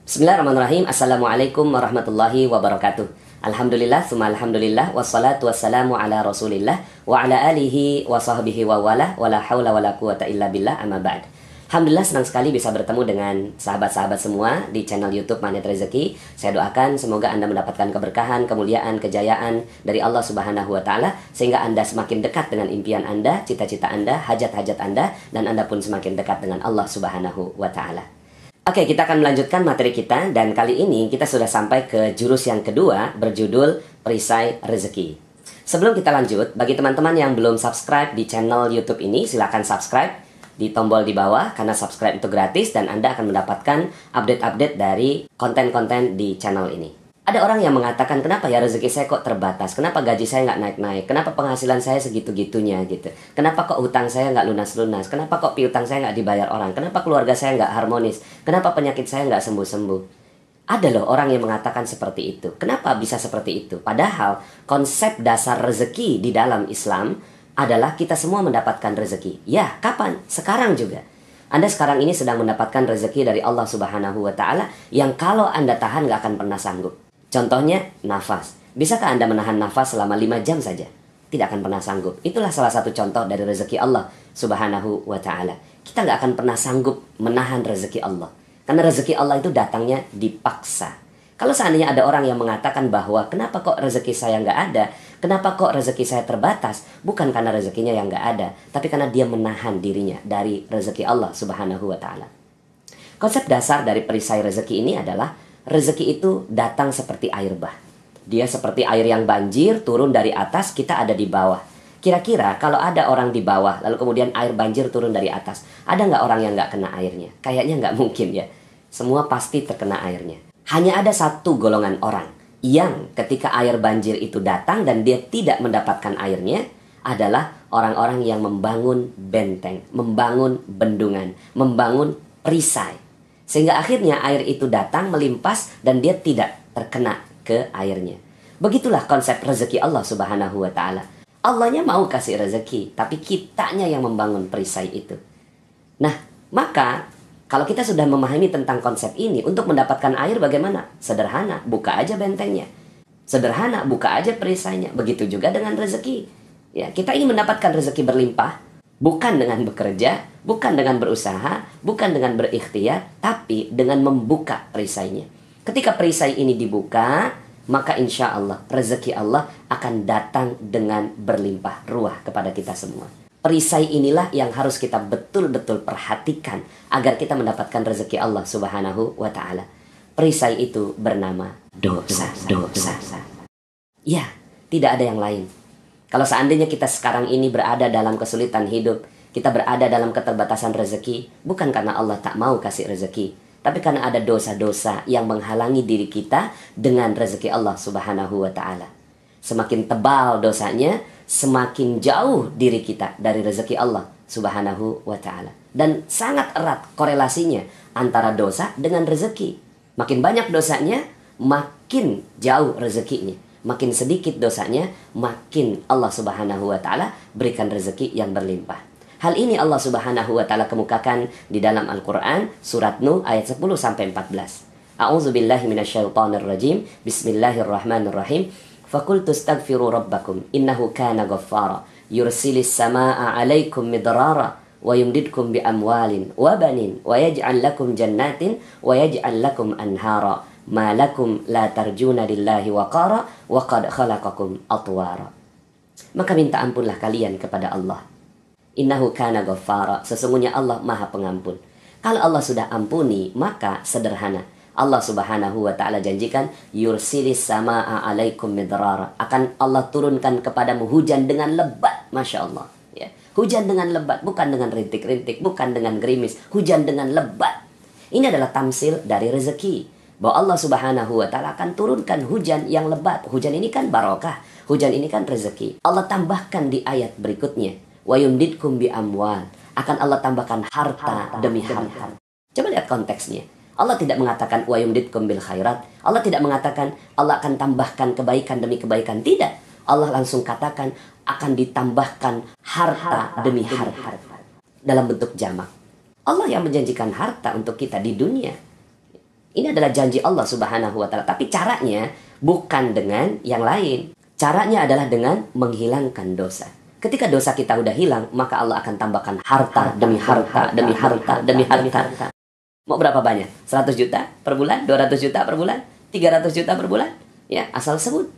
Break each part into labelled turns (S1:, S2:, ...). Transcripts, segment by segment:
S1: Bismillahirrahmanirrahim. Assalamualaikum warahmatullahi wabarakatuh. Alhamdulillah, summa alhamdulillah, wassalatu wassalamu ala rasulillah, wa ala alihi wa sahbihi wa wala, wa la hawla wa la quwata illa billah, amma ba'd. Alhamdulillah, senang sekali bisa bertemu dengan sahabat-sahabat semua di channel YouTube Magnet Rezeki. Saya doakan semoga Anda mendapatkan keberkahan, kemuliaan, kejayaan dari Allah Subhanahu wa Ta'ala, sehingga Anda semakin dekat dengan impian Anda, cita-cita Anda, hajat-hajat Anda, dan Anda pun semakin dekat dengan Allah Subhanahu wa Ta'ala. Oke, kita akan melanjutkan materi kita, dan kali ini kita sudah sampai ke jurus yang kedua berjudul Perisai Rezeki. Sebelum kita lanjut, bagi teman-teman yang belum subscribe di channel YouTube ini, silakan subscribe di tombol di bawah, karena subscribe itu gratis dan Anda akan mendapatkan update-update dari konten-konten di channel ini. Ada orang yang mengatakan, kenapa ya rezeki saya kok terbatas? Kenapa gaji saya nggak naik-naik? Kenapa penghasilan saya segitu-gitunya gitu? Kenapa kok hutang saya nggak lunas-lunas? Kenapa kok piutang saya nggak dibayar orang? Kenapa keluarga saya nggak harmonis? Kenapa penyakit saya nggak sembuh-sembuh? Ada loh orang yang mengatakan seperti itu. Kenapa bisa seperti itu? Padahal konsep dasar rezeki di dalam Islam adalah kita semua mendapatkan rezeki. Ya, kapan? Sekarang juga. Anda sekarang ini sedang mendapatkan rezeki dari Allah Subhanahu wa Ta'ala yang kalau Anda tahan nggak akan pernah sanggup. Contohnya, nafas. Bisakah Anda menahan nafas selama 5 jam saja? Tidak akan pernah sanggup. Itulah salah satu contoh dari rezeki Allah Subhanahu wa Ta'ala. Kita nggak akan pernah sanggup menahan rezeki Allah. Karena rezeki Allah itu datangnya dipaksa. Kalau seandainya ada orang yang mengatakan bahwa kenapa kok rezeki saya nggak ada? Kenapa kok rezeki saya terbatas? Bukan karena rezekinya yang nggak ada, tapi karena dia menahan dirinya dari rezeki Allah Subhanahu wa Ta'ala. Konsep dasar dari perisai rezeki ini adalah rezeki itu datang seperti air bah. Dia seperti air yang banjir, turun dari atas, kita ada di bawah. Kira-kira kalau ada orang di bawah, lalu kemudian air banjir turun dari atas, ada nggak orang yang nggak kena airnya? Kayaknya nggak mungkin ya. Semua pasti terkena airnya. Hanya ada satu golongan orang yang ketika air banjir itu datang dan dia tidak mendapatkan airnya, adalah orang-orang yang membangun benteng, membangun bendungan, membangun perisai. Sehingga akhirnya air itu datang melimpas dan dia tidak terkena ke airnya. Begitulah konsep rezeki Allah Subhanahu wa Ta'ala. Allahnya mau kasih rezeki, tapi kitanya yang membangun perisai itu. Nah, maka kalau kita sudah memahami tentang konsep ini, untuk mendapatkan air bagaimana? Sederhana, buka aja bentengnya. Sederhana, buka aja perisainya. Begitu juga dengan rezeki. Ya, kita ingin mendapatkan rezeki berlimpah, bukan dengan bekerja, bukan dengan berusaha, bukan dengan berikhtiar, tapi dengan membuka perisainya. Ketika perisai ini dibuka, maka insya Allah rezeki Allah akan datang dengan berlimpah ruah kepada kita semua. Perisai inilah yang harus kita betul-betul perhatikan agar kita mendapatkan rezeki Allah Subhanahu wa Ta'ala. Perisai itu bernama dosa. Ya, tidak ada yang lain. Kalau seandainya kita sekarang ini berada dalam kesulitan hidup, kita berada dalam keterbatasan rezeki, bukan karena Allah tak mau kasih rezeki, tapi karena ada dosa-dosa yang menghalangi diri kita dengan rezeki Allah Subhanahu wa Ta'ala. Semakin tebal dosanya, semakin jauh diri kita dari rezeki Allah Subhanahu wa Ta'ala. Dan sangat erat korelasinya antara dosa dengan rezeki. Makin banyak dosanya, makin jauh rezekinya. Makin sedikit dosanya, makin Allah Subhanahu wa Ta'ala berikan rezeki yang berlimpah. Hal ini Allah Subhanahu wa Ta'ala kemukakan di dalam Al-Quran surat Nuh ayat 10-14. A'udzubillahi minasyaitonirrajim. Bismillahirrahmanirrahim. Faqultu astaghfiru rabbakum innahu kana ghaffara yursilis samaa'a 'alaikum midrara wa yumdidkum bi amwalin wa banin wa yaj'al lakum jannatin wa yaj'al lakum anhara. Ma lakum la tarjuna lillahi waqara wa qad khalaqakum atwara. Maka minta ampunlah kalian kepada Allah. Innahu kana ghaffara, sesungguhnya Allah Maha Pengampun. Kalau Allah sudah ampuni, maka sederhana. Allah Subhanahu wa Ta'ala janjikan yursilis samaa'a 'alaikum midrara, akan Allah turunkan kepadamu hujan dengan lebat. Masya Allah ya. Hujan dengan lebat, bukan dengan rintik-rintik, bukan dengan gerimis, hujan dengan lebat. Ini adalah tamsil dari rezeki, bahwa Allah Subhanahu wa Ta'ala akan turunkan hujan yang lebat. Hujan ini kan barokah, hujan ini kan rezeki. Allah tambahkan di ayat berikutnya, wa yumdidkum bi amwal, akan Allah tambahkan harta demi harta. Coba lihat konteksnya. Allah tidak mengatakan wa yumdidkum bil khairat. Allah tidak mengatakan Allah akan tambahkan kebaikan demi kebaikan. Tidak. Allah langsung katakan akan ditambahkan harta demi harta dalam bentuk jamak. Allah yang menjanjikan harta untuk kita di dunia. Ini adalah janji Allah Subhanahu wa taala. Tapi caranya bukan dengan yang lain. Caranya adalah dengan menghilangkan dosa. Ketika dosa kita udah hilang, maka Allah akan tambahkan harta demi harta demi harta demi harta. Mau berapa banyak? 100 juta per bulan, 200 juta per bulan, 300 juta per bulan? Ya, asal sebut.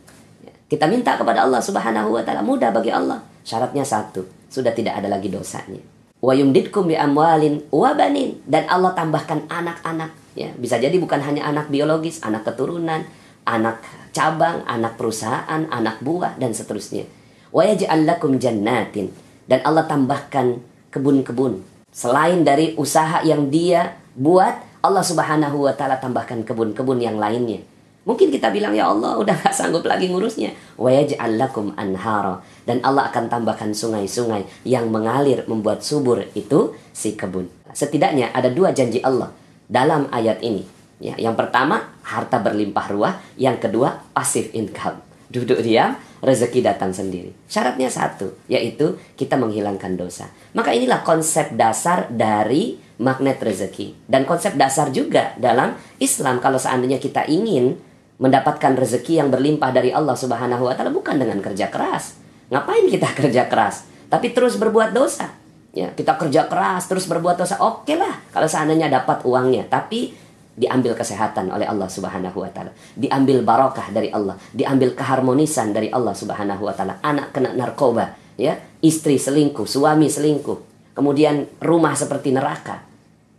S1: Kita minta kepada Allah Subhanahu wa taala, mudah bagi Allah. Syaratnya satu, sudah tidak ada lagi dosanya. Wa yumditkum bi amwalin wa banin, dan Allah tambahkan anak-anak, ya. Bisa jadi bukan hanya anak biologis, anak keturunan, anak cabang, anak perusahaan, anak buah, dan seterusnya. Wa yaj'al lakum jannatin, dan Allah tambahkan kebun-kebun. Selain dari usaha yang dia buat, Allah Subhanahu wa taala tambahkan kebun-kebun yang lainnya. Mungkin kita bilang, ya Allah udah gak sanggup lagi ngurusnya. Wa yaj'al lakum anhara, dan Allah akan tambahkan sungai-sungai yang mengalir membuat subur itu si kebun. Setidaknya ada 2 janji Allah dalam ayat ini. Ya, yang pertama harta berlimpah ruah, yang kedua passive income. Duduk diam, rezeki datang sendiri. Syaratnya satu, yaitu kita menghilangkan dosa. Maka inilah konsep dasar dari magnet rezeki. Dan konsep dasar juga dalam Islam, kalau seandainya kita ingin mendapatkan rezeki yang berlimpah dari Allah Subhanahu wa taala, bukan dengan kerja keras. Ngapain kita kerja keras? Tapi terus berbuat dosa. Ya, kita kerja keras terus berbuat dosa. Oke lah kalau seandainya dapat uangnya, tapi diambil kesehatan oleh Allah Subhanahu wa taala, diambil barokah dari Allah, diambil keharmonisan dari Allah Subhanahu wa taala. Anak kena narkoba, ya, istri selingkuh, suami selingkuh, kemudian rumah seperti neraka.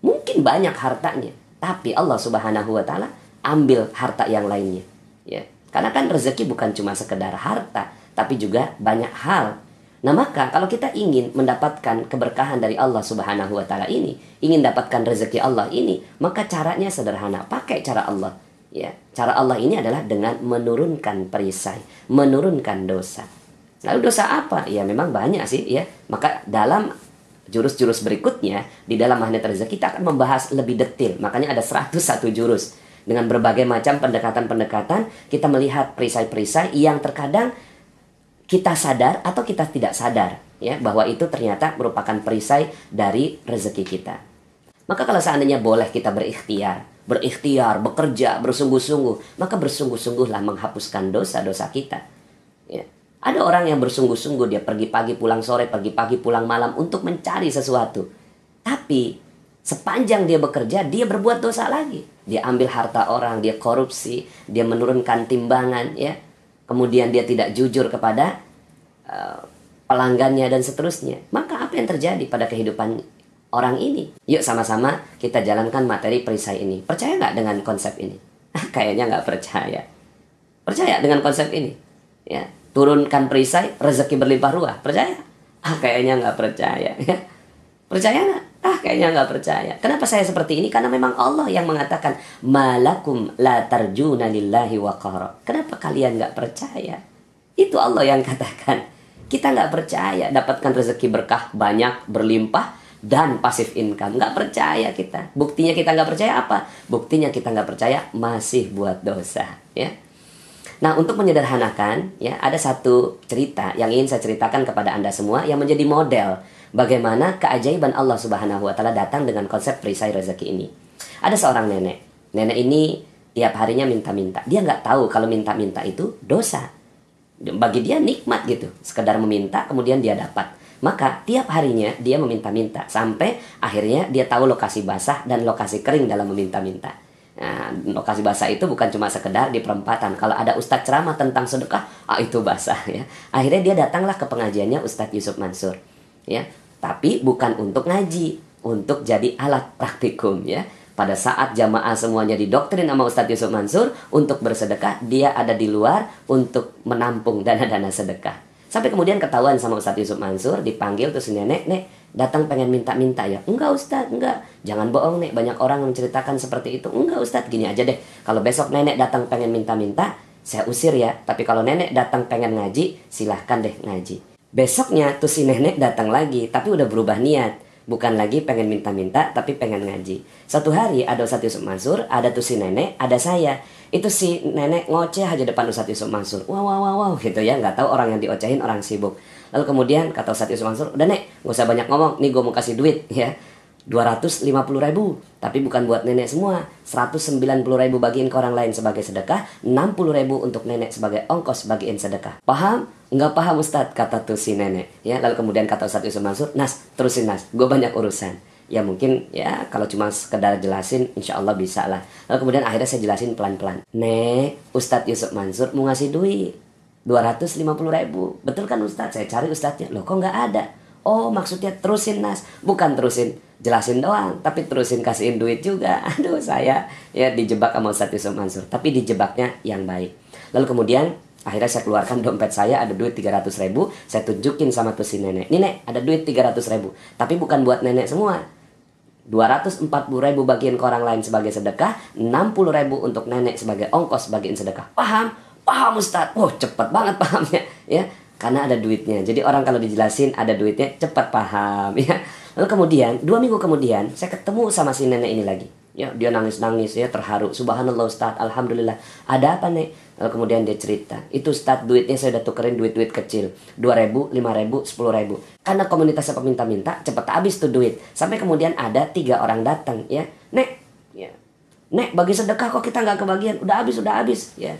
S1: Mungkin banyak hartanya, tapi Allah Subhanahu wa taala ambil harta yang lainnya, ya. Karena kan rezeki bukan cuma sekedar harta, tapi juga banyak hal. Nah, maka kalau kita ingin mendapatkan keberkahan dari Allah Subhanahu wa taala ini, ingin dapatkan rezeki Allah ini, maka caranya sederhana, pakai cara Allah, ya. Cara Allah ini adalah dengan menurunkan perisai, menurunkan dosa. Lalu dosa apa? Ya memang banyak sih, ya. Maka dalam jurus-jurus berikutnya di dalam magnet rezeki kita akan membahas lebih detail. Makanya ada 101 jurus. Dengan berbagai macam pendekatan-pendekatan, kita melihat perisai-perisai yang terkadang kita sadar atau kita tidak sadar, ya, bahwa itu ternyata merupakan perisai dari rezeki kita. Maka kalau seandainya boleh kita berikhtiar, bekerja, bersungguh-sungguh, maka bersungguh-sungguhlah menghapuskan dosa-dosa kita. Ya. Ada orang yang bersungguh-sungguh, dia pergi pagi pulang sore, pergi pagi pulang malam untuk mencari sesuatu. Tapi sepanjang dia bekerja, dia berbuat dosa lagi. Dia ambil harta orang, dia korupsi, dia menurunkan timbangan, ya. Kemudian dia tidak jujur kepada pelanggannya dan seterusnya. Maka apa yang terjadi pada kehidupan orang ini? Yuk sama-sama kita jalankan materi perisai ini. Percaya nggak dengan konsep ini? Kayaknya nggak percaya. Percaya dengan konsep ini? Ya, turunkan perisai, rezeki berlimpah ruah. Percaya? Kayaknya nggak percaya. Percaya nggak? Kayaknya nggak percaya. Kenapa saya seperti ini? Karena memang Allah yang mengatakan, malakum la tarjuna lillahi waqara. Kenapa kalian nggak percaya? Itu Allah yang katakan. Kita nggak percaya dapatkan rezeki berkah banyak, berlimpah, dan pasif income. Nggak percaya kita. Buktinya kita nggak percaya apa? Buktinya kita nggak percaya masih buat dosa, ya. Nah, untuk menyederhanakan, ya, ada satu cerita yang ingin saya ceritakan kepada Anda semua yang menjadi model bagaimana keajaiban Allah Subhanahu wa taala datang dengan konsep perisai rezeki ini. Ada seorang nenek. Nenek ini tiap harinya minta-minta. Dia nggak tahu kalau minta-minta itu dosa. Bagi dia nikmat gitu. Sekedar meminta kemudian dia dapat. Maka tiap harinya dia meminta-minta. Sampai akhirnya dia tahu lokasi basah dan lokasi kering dalam meminta-minta. Nah, lokasi basah itu bukan cuma sekedar di perempatan. Kalau ada ustadz ceramah tentang sedekah, itu basah, ya. Akhirnya dia datanglah ke pengajiannya Ustadz Yusuf Mansur, ya. Tapi bukan untuk ngaji, untuk jadi alat praktikum, ya. Pada saat jamaah semuanya didoktrin sama Ustadz Yusuf Mansur untuk bersedekah, dia ada di luar untuk menampung dana-dana sedekah. Sampai kemudian ketahuan sama Ustadz Yusuf Mansur, dipanggil terus nenek, "Nek, datang pengen minta-minta ya?" "Enggak Ustadz, enggak." "Jangan bohong Nek, banyak orang menceritakan seperti itu." "Enggak Ustadz, gini aja deh. Kalau besok nenek datang pengen minta-minta, saya usir ya. Tapi kalau nenek datang pengen ngaji, silahkan deh ngaji." Besoknya tuh si nenek datang lagi, tapi udah berubah niat. Bukan lagi pengen minta-minta, tapi pengen ngaji. Satu hari ada Ustadz Yusuf Mansur, ada tuh si nenek, ada saya. Itu si nenek ngoceh aja depan Ustadz Yusuf Mansur. Wow gitu ya, nggak tahu orang yang diocehin orang sibuk. Lalu kemudian kata Ustadz Yusuf Mansur, "Udah Nek, nggak usah banyak ngomong, nih gue mau kasih duit ya." 250.000, tapi bukan buat nenek semua. 190.000 bagiin ke orang lain sebagai sedekah, 60.000 untuk nenek sebagai ongkos bagiin sedekah. Paham? Enggak paham Ustadz, kata tuh si nenek. Ya, lalu kemudian kata Ustadz Yusuf Mansur, Nas, terusin Nas, gue banyak urusan. Ya mungkin ya kalau cuma sekedar jelasin insya Allah bisa lah. Lalu kemudian akhirnya saya jelasin pelan-pelan. Nek, Ustadz Yusuf Mansur mau ngasih duit 250.000. Betul kan Ustadz? Saya cari Ustadznya. Loh kok nggak ada? Oh maksudnya terusin Nas. Bukan terusin jelasin doang, tapi terusin kasihin duit juga. Aduh saya ya dijebak sama Ustadz Yusuf Mansur. Tapi dijebaknya yang baik. Lalu kemudian akhirnya saya keluarkan dompet saya, ada duit 300.000. Saya tunjukin sama tuh si nenek. Nih Nek, ada duit 300.000. Tapi bukan buat nenek semua. 240.000 bagian ke orang lain sebagai sedekah, 60.000 untuk nenek sebagai ongkos bagiin sedekah. Paham? Paham Ustadz. Wah cepet banget pahamnya ya, karena ada duitnya. Jadi orang kalau dijelasin ada duitnya cepat paham ya. Lalu kemudian 2 minggu kemudian saya ketemu sama si nenek ini lagi. Ya, dia nangis-nangis ya, terharu. Subhanallah Ustadz, alhamdulillah. Ada apa nek? Lalu kemudian dia cerita, itu Ustadz duitnya saya udah tukerin duit-duit kecil, 2.000, 5.000, 10.000. Karena komunitasnya peminta-minta, cepet habis tuh duit. Sampai kemudian ada 3 orang datang ya, Nek, ya, Nek bagi sedekah kok kita nggak kebagian, udah habis ya.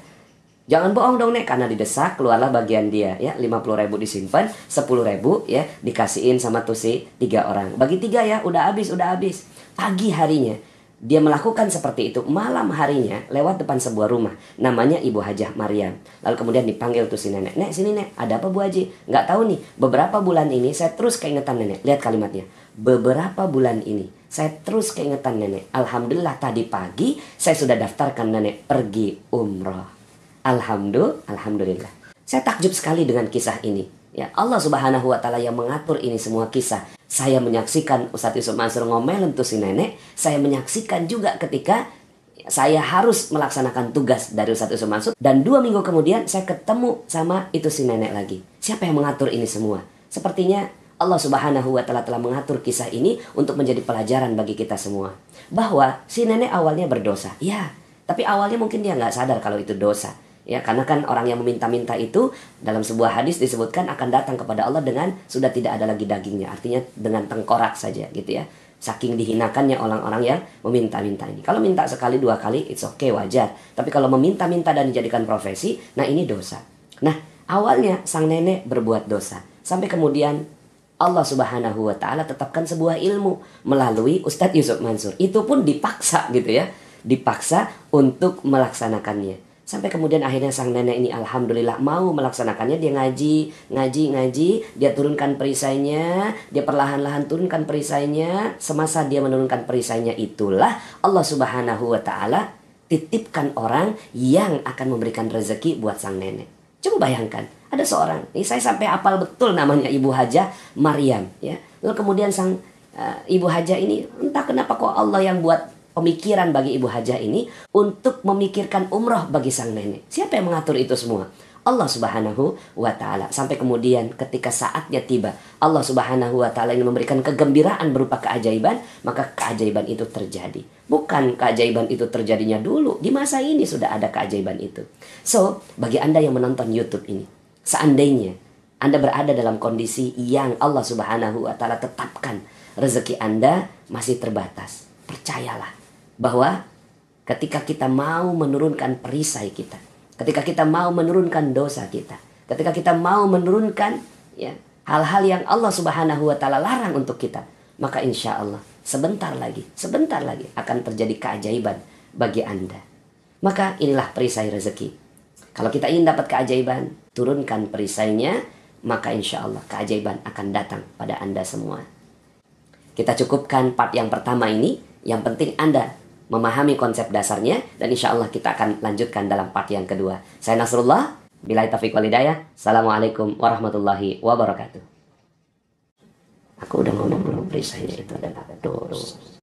S1: Jangan bohong dong Nek, karena didesak keluarlah bagian dia ya, 50.000 disimpan, 10.000 ya dikasihin sama tuh si 3 orang. Bagi 3 ya, udah habis. Pagi harinya dia melakukan seperti itu. Malam harinya lewat depan sebuah rumah, namanya Ibu Hajah Maryam. Lalu kemudian dipanggil tuh si nenek. Nek sini Nek, ada apa Bu Haji? Nggak tahu nih, beberapa bulan ini saya terus keingetan nenek. Lihat kalimatnya, beberapa bulan ini saya terus keingetan nenek. Alhamdulillah tadi pagi saya sudah daftarkan nenek pergi umroh. Alhamdulillah. Saya takjub sekali dengan kisah ini. Ya, Allah Subhanahu wa taala yang mengatur ini semua kisah. Saya menyaksikan Ustadz Yusuf Mansur ngomelin tuh si nenek. Saya menyaksikan juga ketika saya harus melaksanakan tugas dari Ustadz Yusuf Mansur. Dan 2 minggu kemudian saya ketemu sama itu si nenek lagi. Siapa yang mengatur ini semua? Sepertinya Allah Subhanahu wa taala telah mengatur kisah ini untuk menjadi pelajaran bagi kita semua. Bahwa si nenek awalnya berdosa. Ya, tapi awalnya mungkin dia nggak sadar kalau itu dosa. Ya, karena kan orang yang meminta-minta itu dalam sebuah hadis disebutkan akan datang kepada Allah dengan sudah tidak ada lagi dagingnya. Artinya dengan tengkorak saja gitu ya. Saking dihinakannya orang-orang yang meminta-minta ini. Kalau minta sekali 2 kali it's okay, wajar. Tapi kalau meminta-minta dan dijadikan profesi, nah ini dosa. Nah awalnya sang nenek berbuat dosa. Sampai kemudian Allah Subhanahu wa taala tetapkan sebuah ilmu melalui Ustadz Yusuf Mansur. Itu pun dipaksa gitu ya. Dipaksa untuk melaksanakannya. Sampai kemudian akhirnya sang nenek ini alhamdulillah mau melaksanakannya. Dia ngaji, dia turunkan perisainya, dia perlahan-lahan turunkan perisainya. Semasa dia menurunkan perisainya itulah Allah Subhanahu wa taala titipkan orang yang akan memberikan rezeki buat sang nenek. Coba bayangkan, ada seorang, ini saya sampai hafal betul namanya Ibu Hajah Maryam ya. Lalu kemudian sang Ibu Hajah ini entah kenapa kok Allah yang buat pemikiran bagi Ibu Hajah ini untuk memikirkan umroh bagi sang nenek. Siapa yang mengatur itu semua? Allah Subhanahu wa taala. Sampai kemudian ketika saatnya tiba, Allah Subhanahu wa taala ingin memberikan kegembiraan berupa keajaiban, maka keajaiban itu terjadi. Bukan keajaiban itu terjadinya dulu, di masa ini sudah ada keajaiban itu. So, bagi Anda yang menonton YouTube ini, seandainya Anda berada dalam kondisi yang Allah Subhanahu wa taala tetapkan rezeki Anda masih terbatas, percayalah bahwa ketika kita mau menurunkan perisai kita, ketika kita mau menurunkan dosa kita, ketika kita mau menurunkan ya, hal-hal yang Allah Subhanahu wa taala larang untuk kita, maka insya Allah sebentar lagi akan terjadi keajaiban bagi Anda. Maka inilah perisai rezeki. Kalau kita ingin dapat keajaiban, turunkan perisainya, maka insya Allah keajaiban akan datang pada Anda semua. Kita cukupkan part yang pertama ini. Yang penting Anda memahami konsep dasarnya, dan insya Allah kita akan lanjutkan dalam part yang kedua. Saya Nasrullah, billahi taufiq wal hidayah. Assalamualaikum warahmatullahi wabarakatuh. Aku udah ngomong belum perisainya itu ada terus.